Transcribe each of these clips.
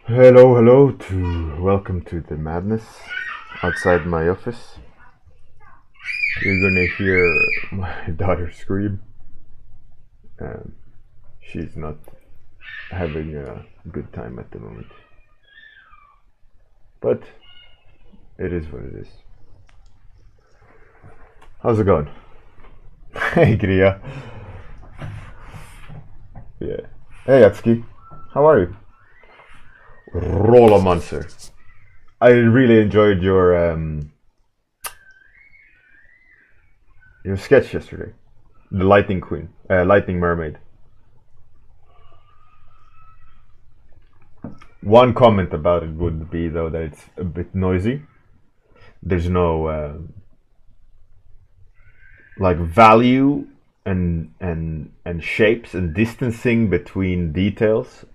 Welcome to the madness outside my office. You're gonna hear my daughter scream. She's not having a good time at the moment, but it is what it is. How's it going? Hey, Gria. Yeah. Hey, Atsuki. How are you? Roller Monster. I really enjoyed your sketch yesterday. The Lightning Queen, Lightning Mermaid. One comment about it would be though that it's a bit noisy. There's no like value and shapes and distancing between details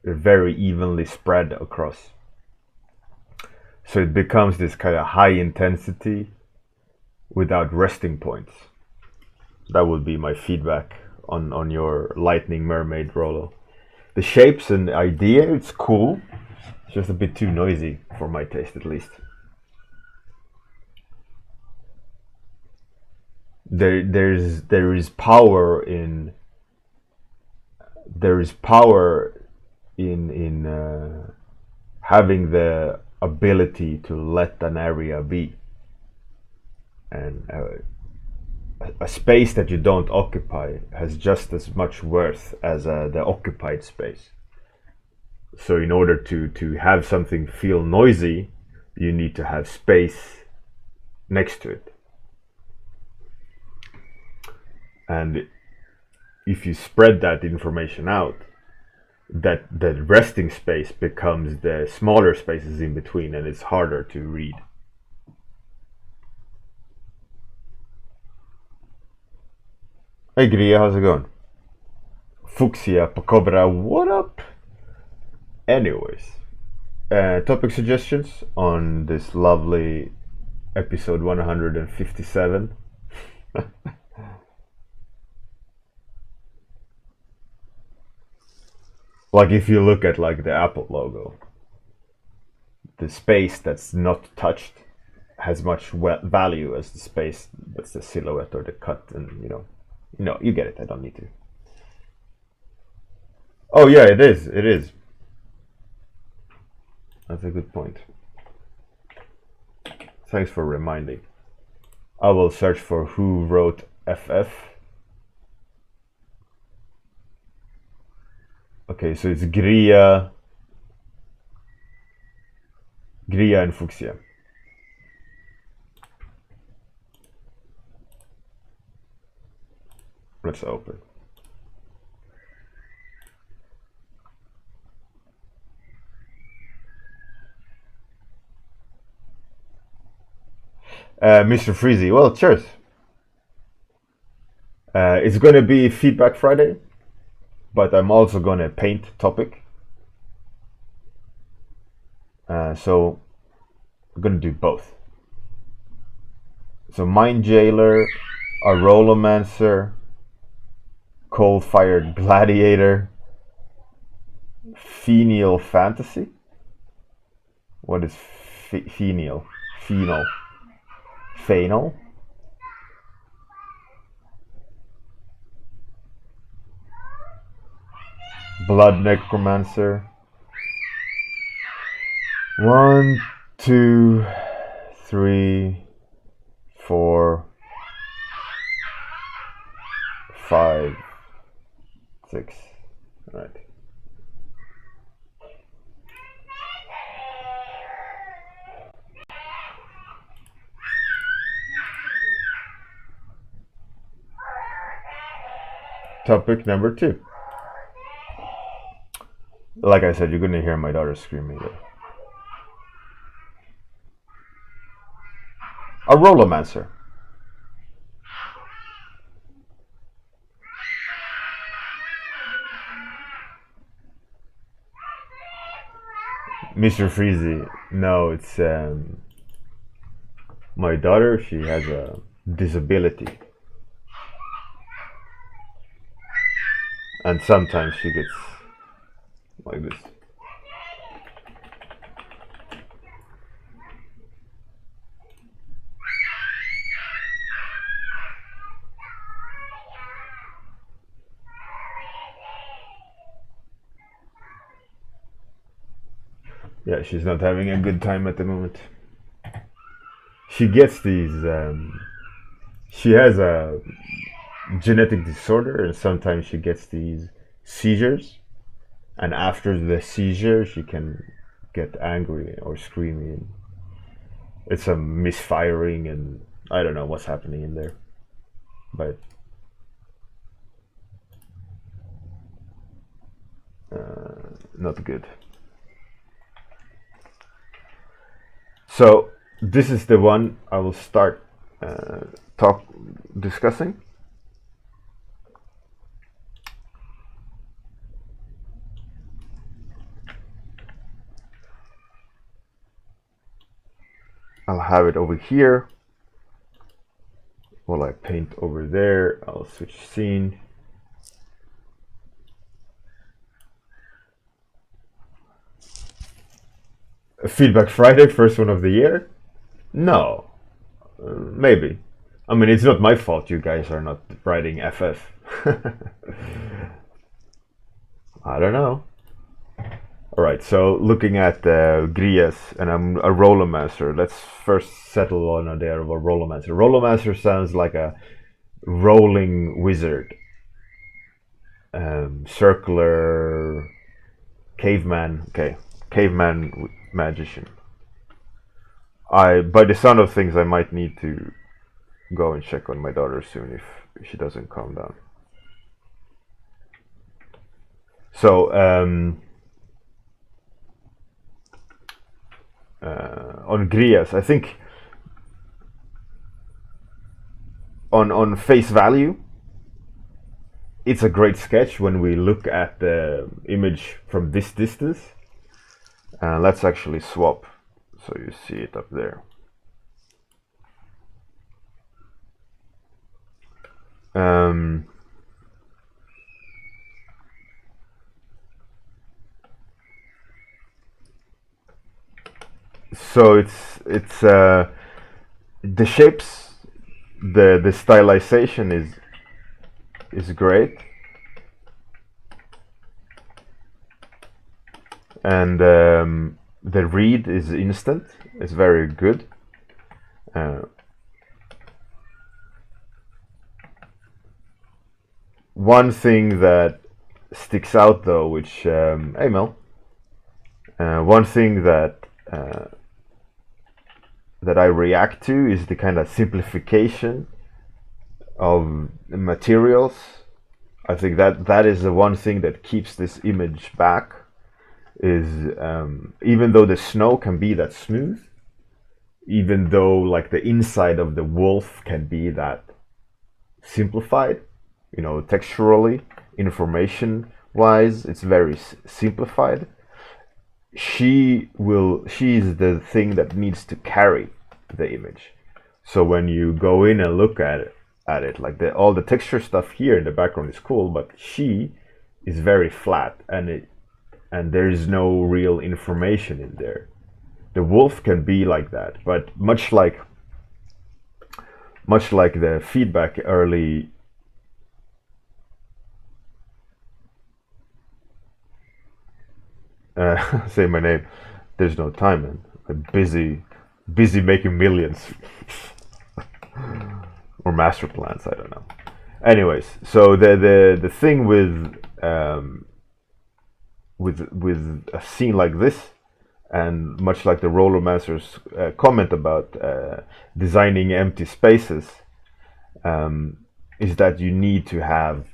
are very evenly spread across. So it becomes this kind of high intensity without resting points. That would be my feedback on your Lightning Mermaid Rolo. The shapes and idea, it's cool. It's just a bit too noisy for my taste, at least. There is power in having the ability to let an area be, and a space that you don't occupy has just as much worth as the occupied space. So in order to have something feel noisy, you need to have space next to it. And if you spread that information out, that resting space becomes the smaller spaces in between, and it's harder to read. Hey Gria, how's it going? Fuchsia, Pacobra, what up? Anyways, topic suggestions on this lovely episode 157. Like if you look at like the Apple logo, the space that's not touched has much value as the space that's the silhouette or the cut, and you get it. I don't need to. Oh yeah, it is. It is. That's a good point. Thanks for reminding. I will search for who wrote FF. Okay, so it's Gria and Fuchsia. Let's open. Mr. Freezy, well, cheers. It's going to be Feedback Friday, but I'm also going to paint topic. So we're going to do both. So Mind Jailer, a Rollomancer, Coal-Fired Gladiator, Fenial Fantasy. What is Fenial? Phenol. Phenol. Blood Necromancer. 1, 2, 3, 4, 5, 6. All right. Topic number 2. Like I said, you're going to hear my daughter screaming there. A Rollomancer. Mr. Freezy. No, it's my daughter. She has a disability. And sometimes she gets like this. Yeah, she's not having a good time at the moment. She gets these. She has a genetic disorder, and sometimes she gets these seizures. And after the seizure, she can get angry or screaming. It's a misfiring, and I don't know what's happening in there, but not good. So this is the one I will start talk discussing. I'll have it over here. While I paint over there, I'll switch scene. Feedback Friday, first one of the year? No, maybe. I mean, it's not my fault you guys are not writing FF. I don't know. Alright, so looking at Grias, and I'm a Rollermaster. Let's first settle on a there of a Rollermaster. Rollermaster sounds like a rolling wizard. Circular caveman. Okay, caveman magician. By the sound of things, I might need to go and check on my daughter soon if she doesn't calm down. So, on Grias, I think on face value, it's a great sketch when we look at the image from this distance. Let's actually swap so you see it up there. So it's the shapes, the stylization is great, and the read is instant. It's very good. One thing that sticks out though, which hey Mel, one thing that I react to is the kind of simplification of materials. I think that is the one thing that keeps this image back. Is even though the snow can be that smooth, even though like the inside of the wolf can be that simplified, you know, texturally, information wise, it's very simplified. She is the thing that needs to carry the image. So when you go in and look at it, like all the texture stuff here in the background is cool, but she is very flat, and there is no real information in there. The wolf can be like that, but much like the feedback early. Say my name. There's no time, man. I'm busy making millions. Or master plans, I don't know. Anyways, so the thing with a scene like this, and much like the Rollermaster's comment about designing empty spaces, is that you need to have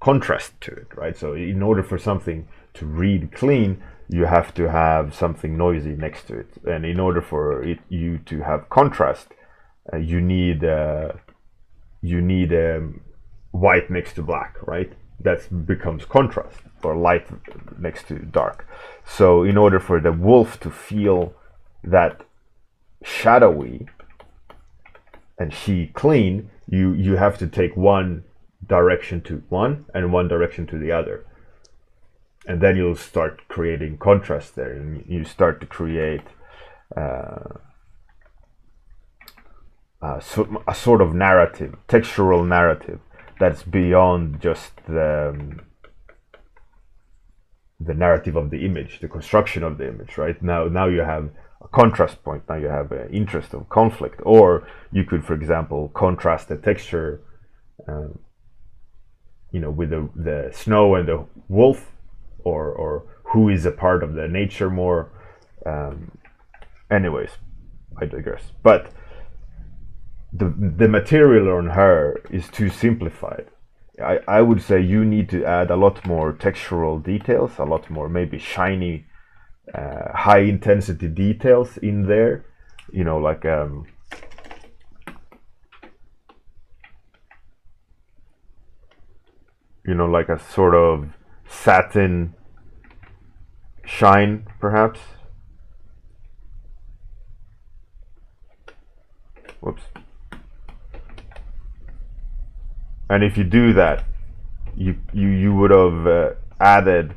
contrast to it, right? So in order for something to read clean, you have to have something noisy next to it, and in order for you to have contrast, you need white next to black, right? That becomes contrast, or light next to dark. So in order for the wolf to feel that shadowy and she clean, you have to take one direction to one and one direction to the other. And then you'll start creating contrast there, and you start to create a sort of narrative, textural narrative, that's beyond just the the narrative of the image, the construction of the image, right? Now you have a contrast point. Now you have an interest of conflict, or you could, for example, contrast the texture, with the snow and the wolf, or who is a part of the nature more. Anyways, I digress. But the material on her is too simplified. I would say you need to add a lot more textural details, a lot more maybe shiny, high intensity details in there. Like like a sort of satin shine, perhaps. Whoops. And if you do that, you would have added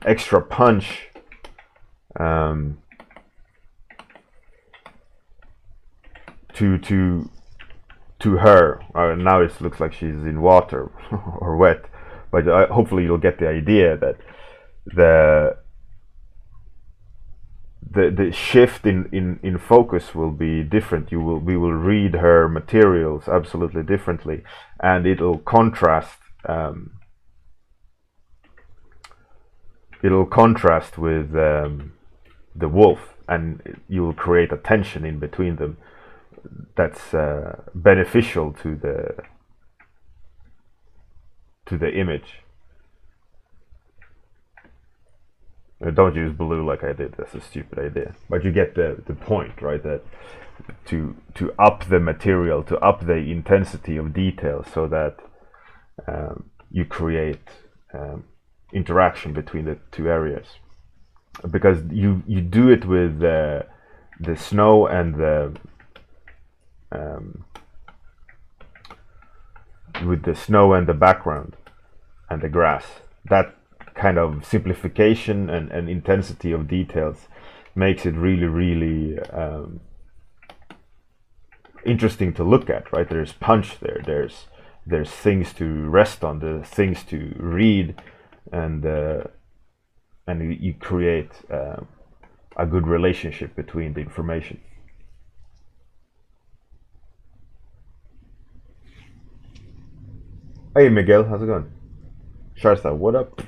extra punch to her. Now it looks like she's in water or wet, but hopefully you'll get the idea that the shift in focus will be different. We will read her materials absolutely differently, and it'll contrast. It'll contrast with the wolf, and you will create a tension in between them that's beneficial to the image. Don't use blue like I did. That's a stupid idea. But you get the point, right? That to up the material, to up the intensity of detail, so that you create interaction between the two areas. Because you do it with the snow and the background and the grass. That kind of simplification and intensity of details makes it really, really interesting to look at, right? There's punch there. There's things to rest on. There's things to read, and you create a good relationship between the information. Hey Miguel, how's it going? Sharsta, what up?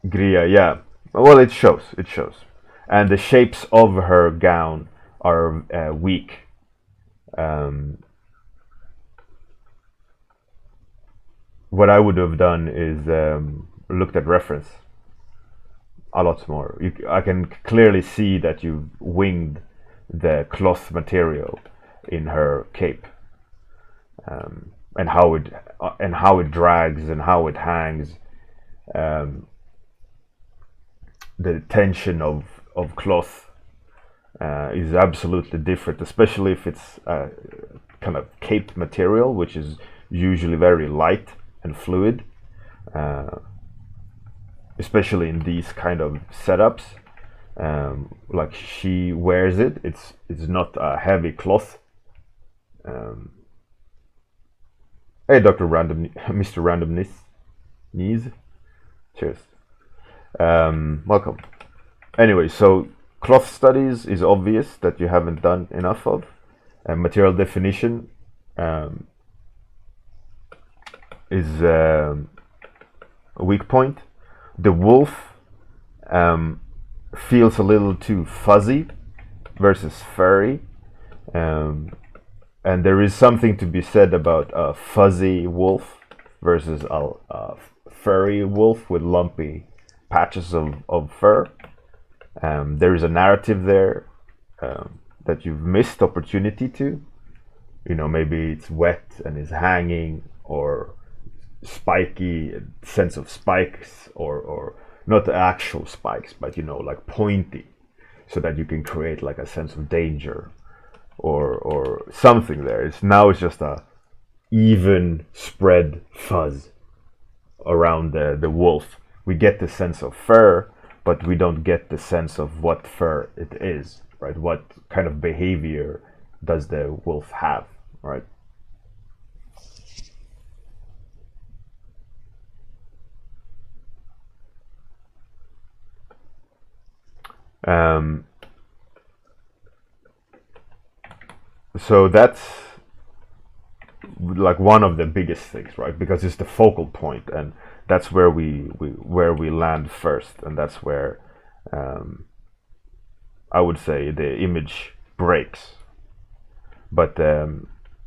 Gria, yeah. Well, it shows. And the shapes of her gown are weak. What I would have done is looked at reference a lot more. I can clearly see that you've winged the cloth material in her cape, and how it drags and how it hangs. The tension of cloth is absolutely different, especially if it's kind of cape material, which is usually very light and fluid, especially in these kind of setups. Like she wears it, it's not a heavy cloth. Hey, Dr. Random, Mr. Randomness, knees, cheers. Welcome. Anyway, so cloth studies is obvious that you haven't done enough of. Material definition is a weak point. The wolf feels a little too fuzzy versus furry, and there is something to be said about a fuzzy wolf versus a furry wolf with lumpy patches of fur. There is a narrative there that you've missed opportunity to. Maybe it's wet and is hanging, or spiky sense of spikes, or not the actual spikes, but like pointy, so that you can create like a sense of danger or something there. It's just a even spread fuzz around the wolf. We get the sense of fur, but we don't get the sense of what fur it is. right? What kind of behavior does the wolf have, right? So that's like one of the biggest things, right? Because it's the focal point, and that's where we land first, and that's where I would say the image breaks. But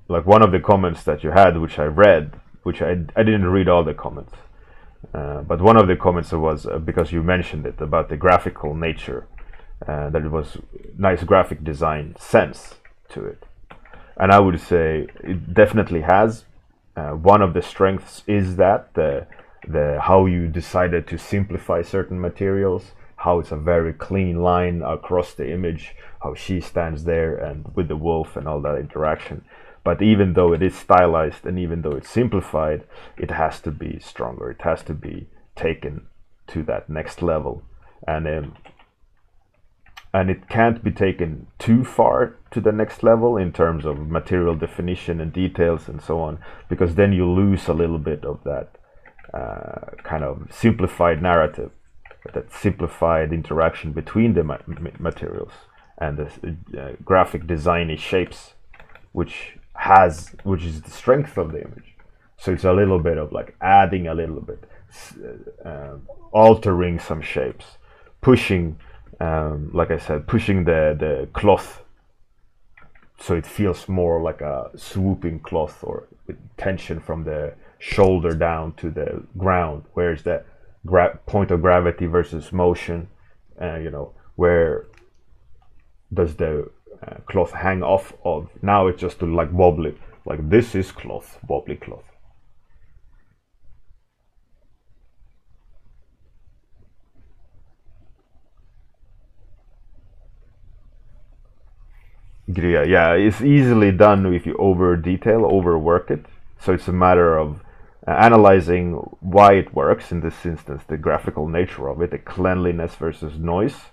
like one of the comments that you had, which I read, which I didn't read all the comments, but one of the comments was because you mentioned it about the graphical nature, that it was nice graphic design sense to it. And I would say it definitely has. One of the strengths is that the how you decided to simplify certain materials, how it's a very clean line across the image, how she stands there and with the wolf and all that interaction. But even though it is stylized and even though it's simplified, it has to be stronger. It has to be taken to that next level, and it can't be taken too far to the next level in terms of material definition and details and so on, because then you lose a little bit of that kind of simplified narrative, that simplified interaction between the materials and the graphic designy shapes, which is the strength of the image. So it's a little bit of like adding a little bit, altering some shapes, pushing. Like I said, pushing the cloth so it feels more like a swooping cloth, or with tension from the shoulder down to the ground. Where's that point of gravity versus motion? Where does the cloth hang off of? Now it's just like wobbly. Like this is cloth, wobbly cloth. Yeah, it's easily done if you over detail, overwork it. So it's a matter of analyzing why it works. In this instance, the graphical nature of it, the cleanliness versus noise.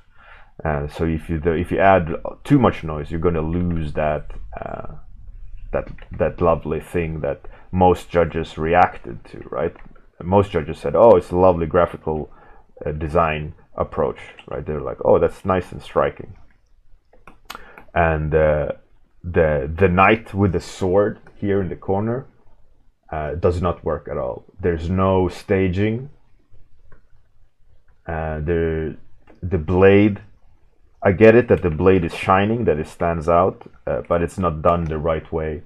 So if you add too much noise, you're going to lose that lovely thing that most judges reacted to, right? Most judges said, "Oh, it's a lovely graphical design approach," right? They're like, "Oh, that's nice and striking." And the knight with the sword here in the corner does not work at all. There's no staging. The blade, I get it that the blade is shining, that it stands out, but it's not done the right way,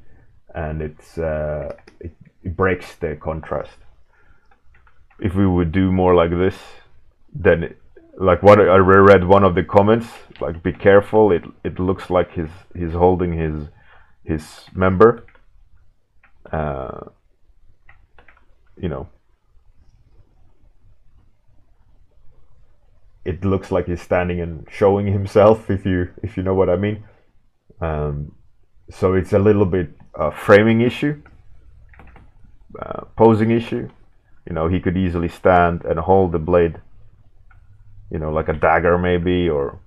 and it breaks the contrast. If we would do more like this, then like what I read one of the comments, like be careful, it looks like he's holding his member, it looks like he's standing and showing himself, if you know what I mean. So it's a little bit a framing issue, posing issue. He could easily stand and hold the blade, like a dagger maybe, or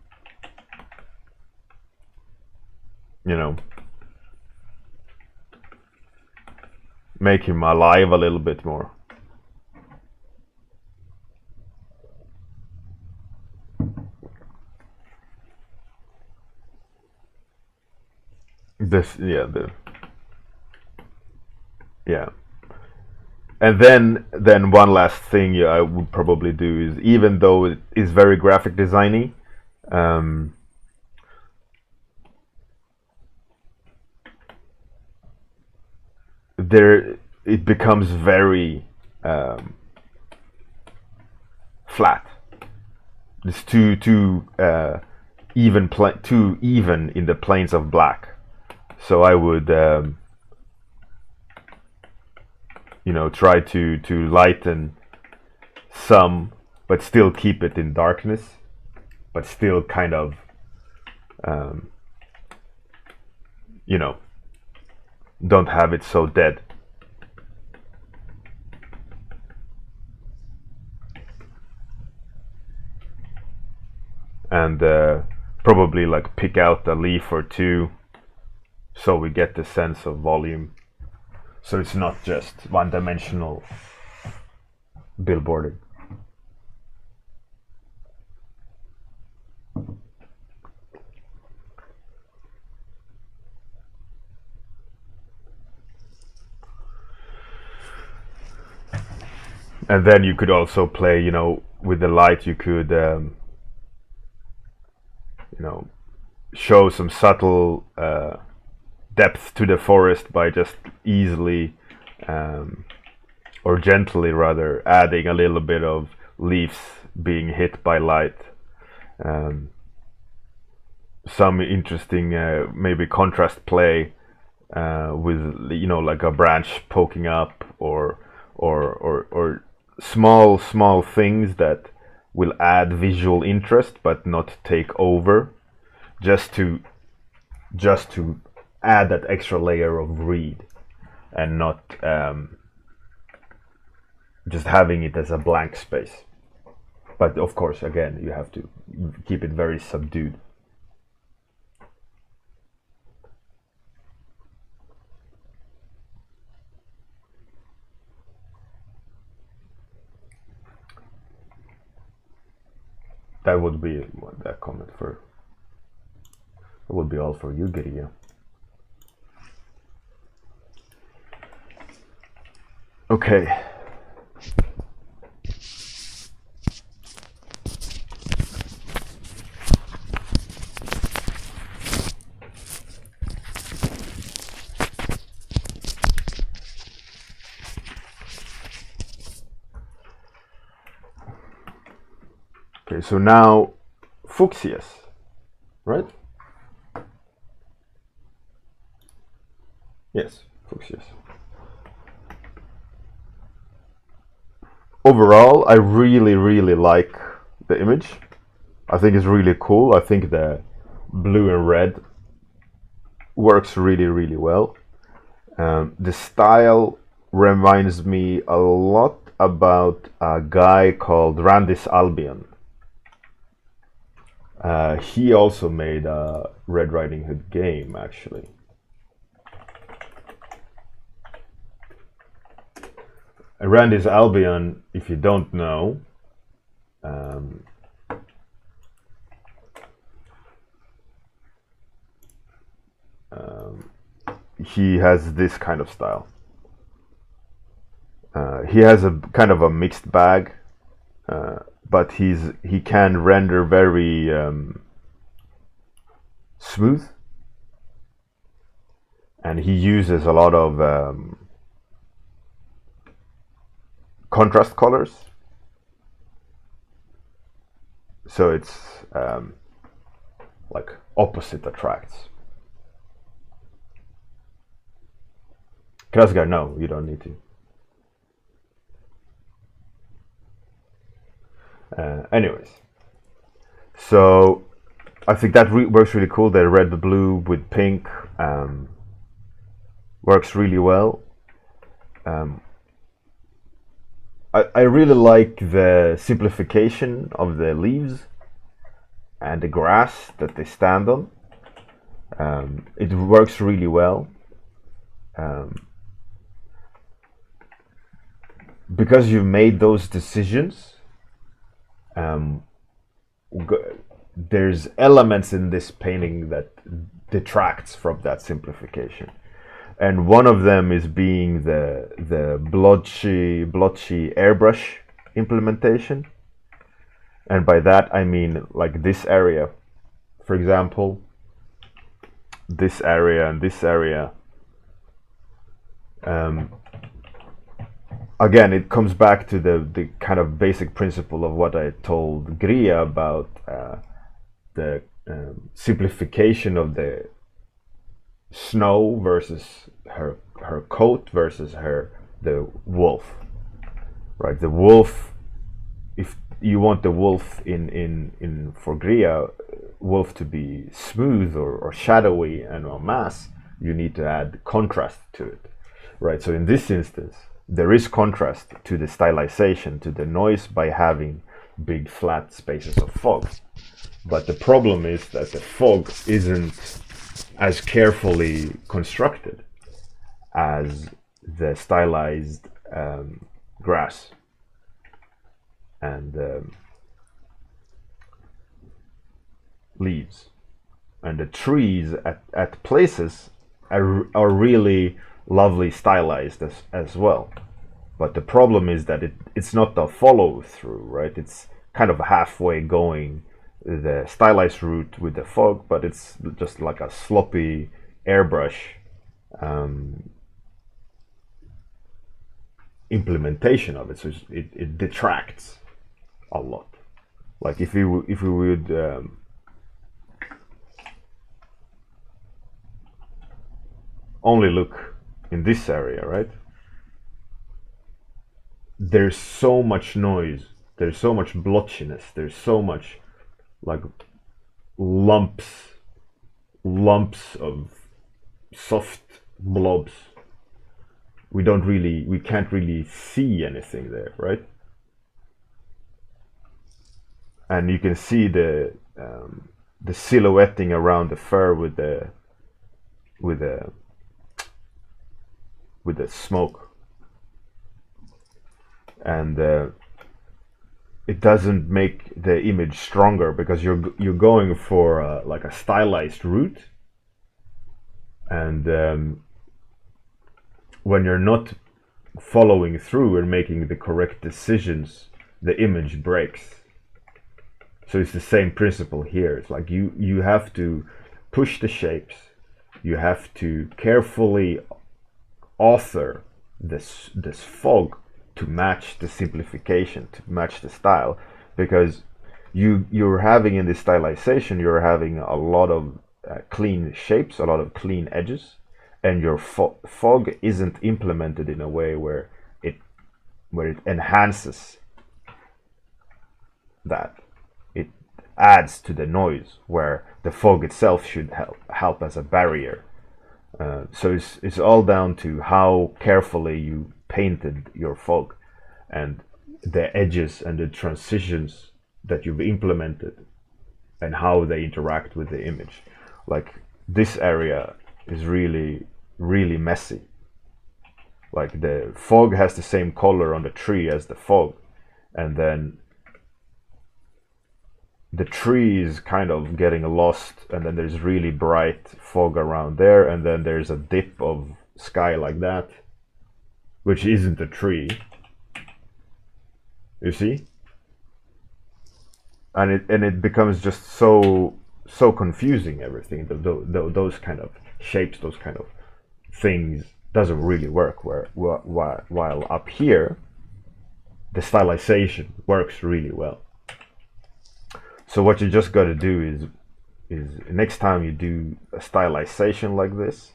make him alive a little bit more. Yeah. And then one last thing I would probably do is, even though it is very graphic designy, it becomes very flat. It's too even in the planes of black. So I would try to lighten some, but still keep it in darkness, but still kind of don't have it so dead. And probably like pick out a leaf or two so we get the sense of volume. So it's not just one-dimensional billboarding. And then you could also play, you know, with the light. You could, you know, show some subtle depth to the forest by just easily, or gently rather, adding a little bit of leaves being hit by light. Some interesting, maybe contrast play with, you know, like a branch poking up, or small things that will add visual interest but not take over, just to add that extra layer of read, and not just having it as a blank space. But of course, again, you have to keep it very subdued. That would be that comment for. That would be all for you, Giria. Okay. Okay, so now fuchsias, right? Yes, fuchsias. Overall, I really like the image. I think it's really cool. I think the blue and red works really well. The style reminds me a lot about a guy called Randis Albion. He also made a Red Riding Hood game, actually. Randis Albion, if you don't know, he has this kind of style. He has a kind of a mixed bag, but he can render very smooth, and he uses a lot of contrast colors. So it's like opposite attracts. Krasgar, no, you don't need to. Anyways, so I think that works really cool. The red, blue with pink works really well. I really like the simplification of the leaves and the grass that they stand on. It works really well. Because you've made those decisions, there's elements in this painting that detracts from that simplification, and one of them is being the blotchy airbrush implementation. And by that I mean, like, this area, for example, this area and this area. Again, it comes back to the kind of basic principle of what I told Gria about the simplification of the snow versus her coat versus the wolf, right? The wolf, if you want the wolf in for Gria, wolf to be smooth or shadowy and en masse, you need to add contrast to it, right? So in this instance, there is contrast to the stylization, to the noise, by having big flat spaces of fog. But the problem is that the fog isn't as carefully constructed as the stylized grass and leaves. And the trees at places are really lovely stylized as well. But the problem is that it's not the follow through, right? It's kind of halfway going the stylized route with the fog, but it's just like a sloppy airbrush implementation of it. So it detracts a lot. Like if we would only look in this area, right? There's so much noise, there's so much blotchiness, there's so much like lumps of soft blobs. We can't really see anything there, right? And you can see the silhouetting around the fur with the smoke, and it doesn't make the image stronger because you're going for like a stylized route, and when you're not following through and making the correct decisions, the image breaks. So it's the same principle here. It's like you have to push the shapes, you have to carefully author this fog to match the simplification, to match the style, because you're having in this stylization, you're having a lot of clean shapes, a lot of clean edges, and your fog isn't implemented in a way where it enhances that. It adds to the noise where the fog itself should help as a barrier. So it's all down to how carefully you painted your fog and the edges and the transitions that you've implemented and how they interact with the image. Like this area is really messy. Like the fog has the same color on the tree as the fog, and then the tree is kind of getting lost, and then there's really bright fog around there, and then there's a dip of sky like that, which isn't a tree. You see? And it becomes just so confusing, everything. Those kind of shapes, those kind of things doesn't really work. While up here, the stylization works really well. So what you just got to do is next time you do a stylization like this,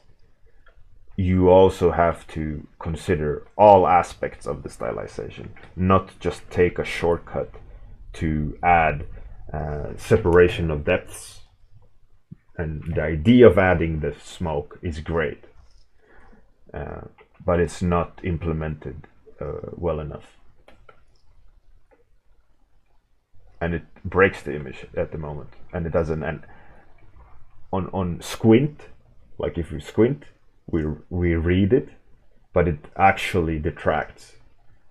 you also have to consider all aspects of the stylization, not just take a shortcut to add separation of depths. And the idea of adding the smoke is great, but it's not implemented well enough. And it breaks the image at the moment, and it doesn't. And on squint, like if you squint, we read it, but it actually detracts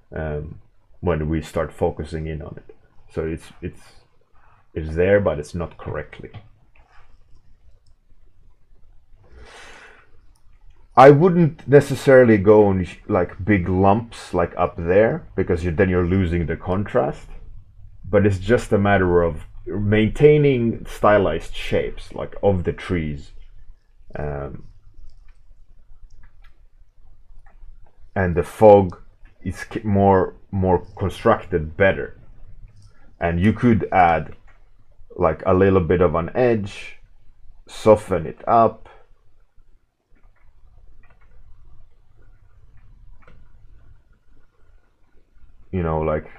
when we start focusing in on it. So it's there, but it's not correctly. I wouldn't necessarily go on like big lumps like up there, because then you're losing the contrast. But it's just a matter of maintaining stylized shapes, like of the trees, and the fog is more constructed better. And you could add like a little bit of an edge, soften it up, like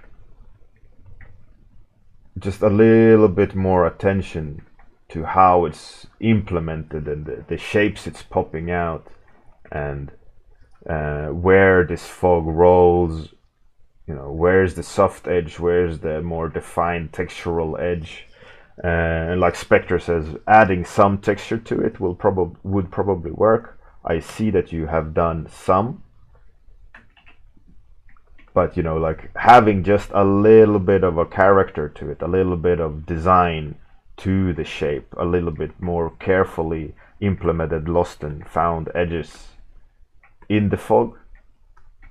just a little bit more attention to how it's implemented and the shapes it's popping out, and where this fog rolls, where's the soft edge, where's the more defined textural edge, And like Spectre says, adding some texture to it would probably work. I see that you have done some, but like having just a little bit of a character to it, a little bit of design to the shape, a little bit more carefully implemented lost and found edges in the fog,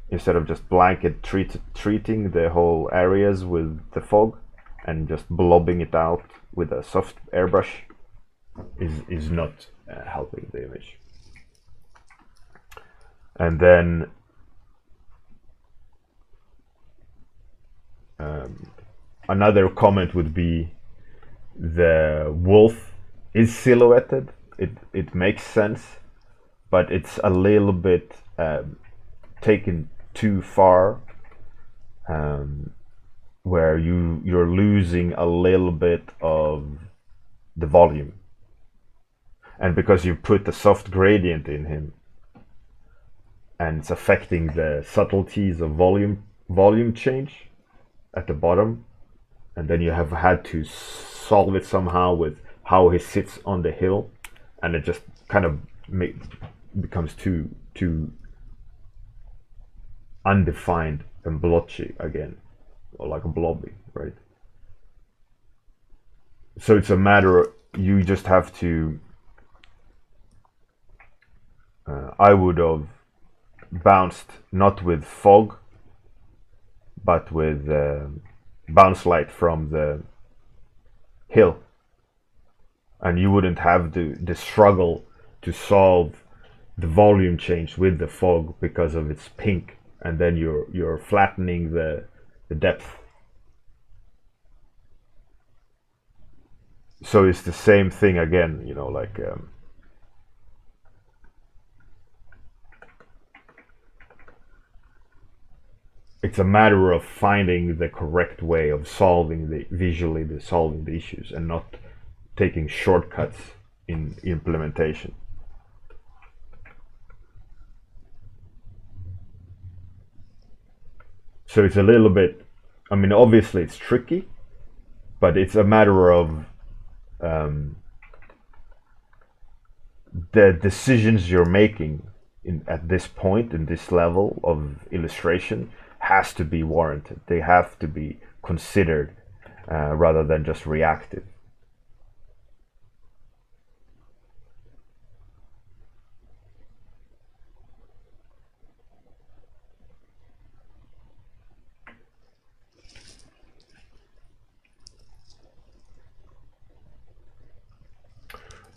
instead of just blanket treating the whole areas with the fog and just blobbing it out with a soft airbrush, is not helping the image. And then another comment would be the wolf is silhouetted. It makes sense, but it's a little bit taken too far, where you're losing a little bit of the volume, and because you put the soft gradient in him, and it's affecting the subtleties of volume change at the bottom, and then you have had to solve it somehow with how he sits on the hill, and it just kind of becomes too undefined and blotchy again, or like a blobby, right? So it's a matter of, you just have to I would have bounced not with fog, but with bounce light from the hill, and you wouldn't have the struggle to solve the volume change with the fog because of its pink, and then you're flattening the depth. So it's the same thing again, like it's a matter of finding the correct way of solving solving the issues, and not taking shortcuts in implementation. So it's a little bit, I mean, obviously it's tricky, but it's a matter of the decisions you're making at this point, in this level of illustration, has to be warranted. They have to be considered, rather than just reactive.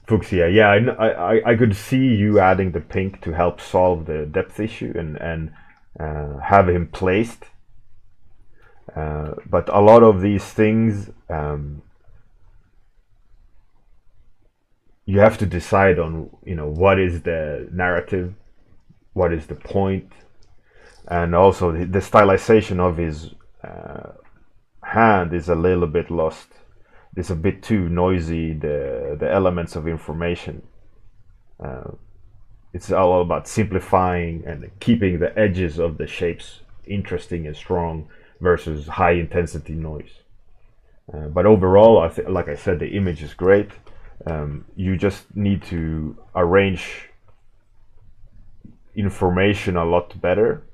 Fuchsia, yeah, I could see you adding the pink to help solve the depth issue, and have him placed. But a lot of these things, you have to decide on, what is the narrative, what is the point, and also the stylization of his hand is a little bit lost. It's a bit too noisy, the elements of information. It's all about simplifying and keeping the edges of the shapes interesting and strong versus high intensity noise. But overall, like I said, the image is great. You just need to arrange information a lot better.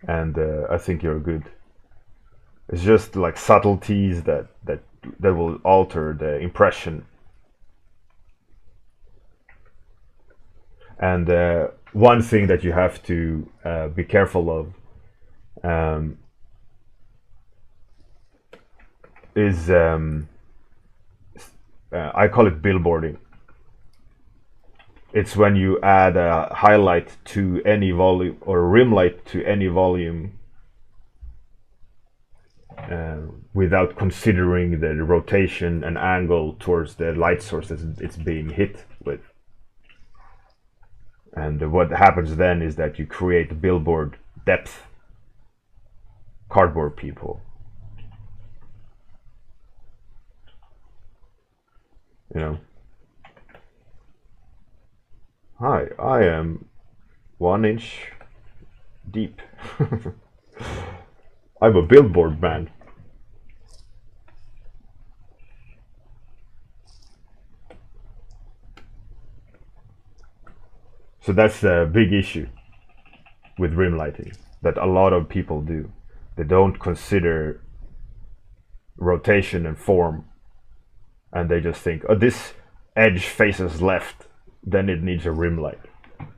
And I think you're good. It's just like subtleties that will alter the impression. And one thing that you have to be careful of is I call it billboarding. It's when you add a highlight to any volume, or a rim light to any volume, without considering the rotation and angle towards the light source that it's being hit with. And what happens then is that you create billboard depth cardboard people. Hi, I am 1 inch deep. I'm a billboard man. So that's a big issue with rim lighting that a lot of people do. They don't consider rotation and form, and they just think, oh, this edge faces left, then it needs a rim light.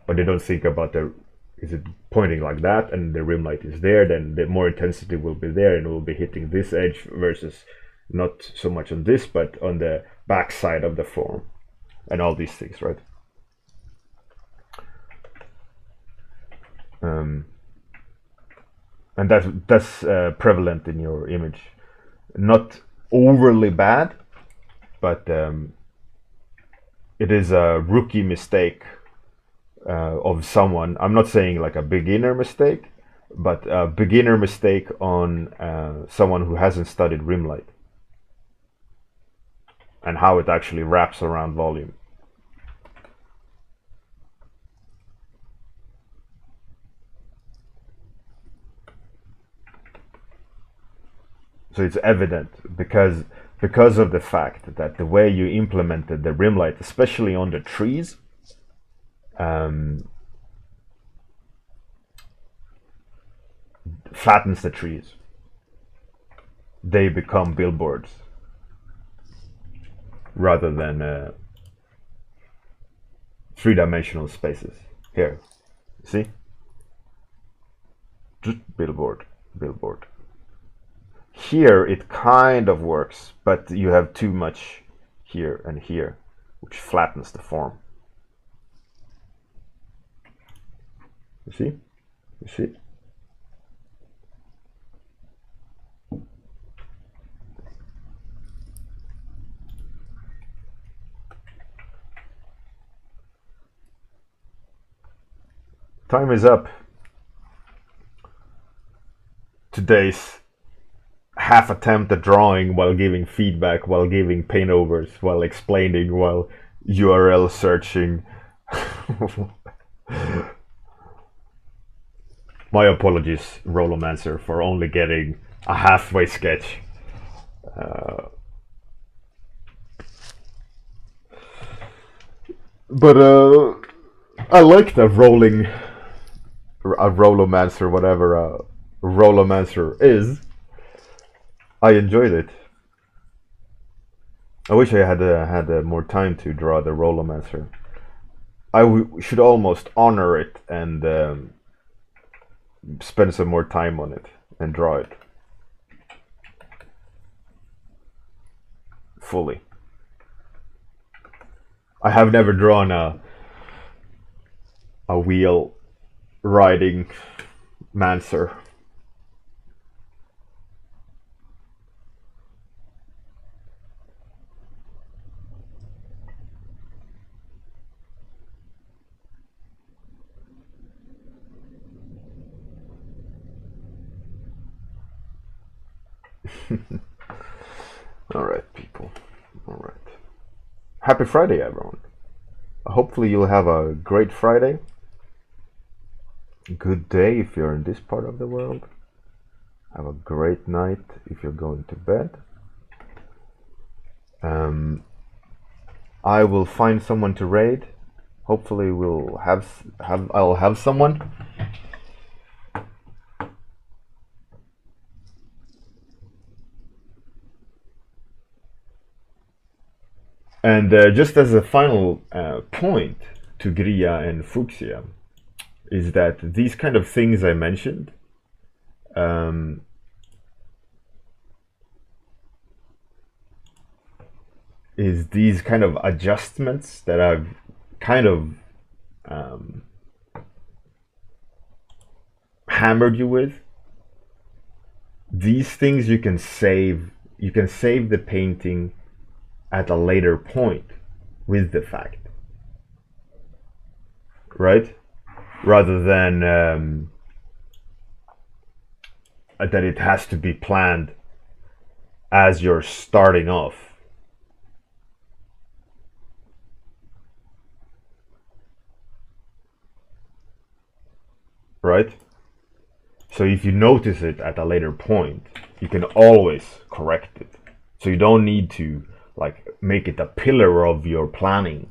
But they don't think about is it pointing like that, and the rim light is there, then the more intensity will be there, and it will be hitting this edge versus not so much on this, but on the back side of the form, and all these things, right? And that's prevalent in your image. Not overly bad, but it is a rookie mistake of someone. I'm not saying like a beginner mistake, but a beginner mistake on someone who hasn't studied rim light and how it actually wraps around volume. So it's evident because of the fact that the way you implemented the rim light, especially on the trees, flattens the trees. They become billboards rather than three-dimensional spaces. Here, see? Just billboard, billboard. Here it kind of works, but you have too much here and here, which flattens the form. You see? You see? Time is up. Today's half attempt at drawing while giving feedback, while giving paint overs, while explaining, while URL searching. My apologies, Rollomancer, for only getting a halfway sketch. But I like the Rollomancer, whatever Rollomancer is. I enjoyed it. I wish I had more time to draw the Rollomancer. Should almost honor it and spend some more time on it and draw it fully. I have never drawn a wheel riding Mancer. All right, people. All right. Happy Friday, everyone. Hopefully you'll have a great Friday. Good day if you're in this part of the world. Have a great night if you're going to bed. I will find someone to raid. Hopefully I'll have someone. And just as a final point to Gria and Fuchsia, is that these kind of things I mentioned is these kind of adjustments that I've kind of hammered you with. These things you can save the painting at a later point with the fact, right? Rather than that it has to be planned as you're starting off. right? So if you notice it at a later point, you can always correct it. So you don't need to like make it a pillar of your planning,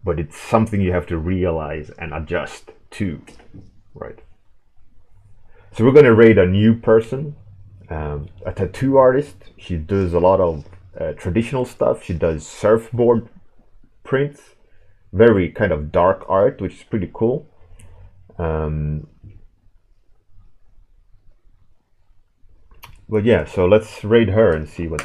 but it's something you have to realize and adjust to, right? So we're gonna rate a new person, a tattoo artist. She does a lot of traditional stuff. She does surfboard prints, very kind of dark art, which is pretty cool. But yeah, so let's rate her and see what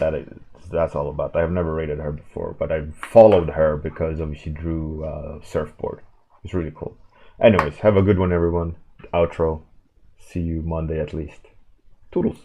that's all about. I've never rated her before, but I followed her because of she drew surfboard. It's really cool. Anyways, have a good one, everyone. Outro. See you Monday at least. Toodles.